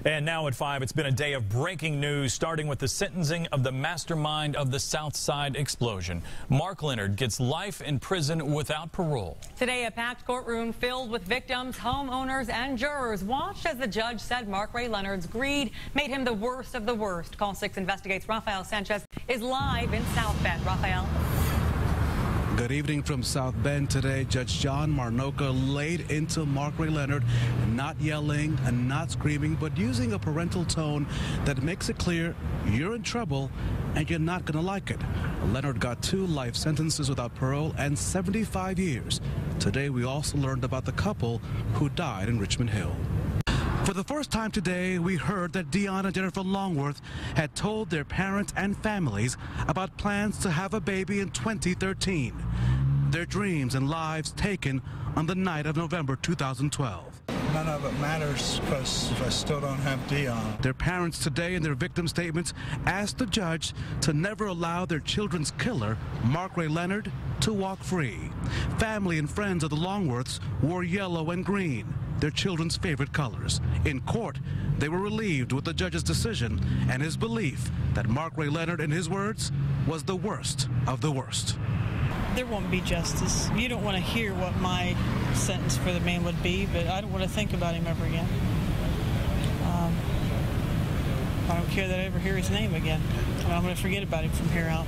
And now at 5, it's been a day of breaking news, starting with the sentencing of the mastermind of the South Side explosion. Mark Leonard gets life in prison without parole. Today, a packed courtroom filled with victims, homeowners, and jurors watched as the judge said Mark Ray Leonard's greed made him the worst of the worst. Call 6 investigates. Rafael Sanchez is live in South Bend. Rafael. Good evening from South Bend. Today, Judge John Marnoka laid into Mark Ray Leonard, not yelling and not screaming, but using a parental tone that makes it clear you're in trouble and you're not going to like it. Leonard got 2 life sentences without parole and 75 years. Today, we also learned about the couple who died in Richmond Hill. For the first time today, we heard that Deon and Jennifer Longworth had told their parents and families about plans to have a baby in 2013. Their dreams and lives taken on the night of November 2012. None of it matters because I still don't have Deon. Their parents today in their victim statements asked the judge to never allow their children's killer, Mark Ray Leonard, to walk free. Family and friends of the Longworths wore yellow and green, their children's favorite colors. In court, they were relieved with the judge's decision and his belief that Mark Ray Leonard, in his words, was the worst of the worst. There won't be justice. You don't want to hear what my sentence for the man would be, but I don't want to think about him ever again. I don't care that I ever hear his name again. I'm going to forget about him from here out.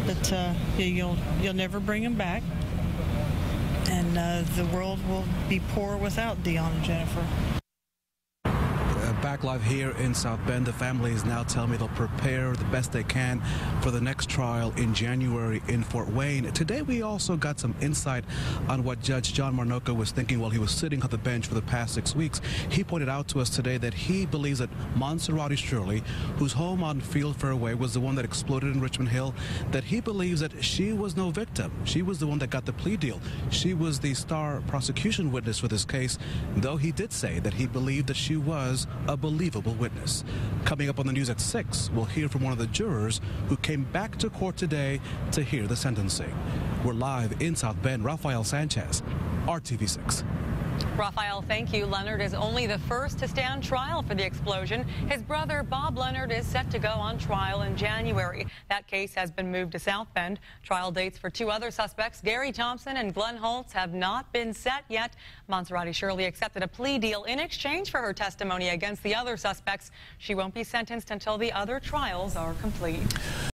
But you'll never bring him back, and the world will be poor without Deon and Jennifer. Back live here in South Bend, the families now tell me they'll prepare the best they can for the next trial in January in Fort Wayne. Today we also got some insight on what Judge John Marnoka was thinking while he was sitting on the bench for the past 6 weeks. He pointed out to us today that he believes that Monserrate Shirley, whose home on Field Fairway was the one that exploded in Richmond Hill, that he believes that she was no victim. She was the one that got the plea deal. She was the star prosecution witness for this case, though he did say that he believed that she was a believable witness. Coming up on the news at 6, we'll hear from one of the jurors who came back to court today to hear the sentencing. We're live in South Bend. Rafael Sanchez, RTV 6. Rafael, thank you. Leonard is only the first to stand trial for the explosion. His brother, Bob Leonard, is set to go on trial in January. That case has been moved to South Bend. Trial dates for 2 other suspects, Gary Thompson and Glenn Holtz, have not been set yet. Monserrate Shirley accepted a plea deal in exchange for her testimony against the other suspects. She won't be sentenced until the other trials are complete.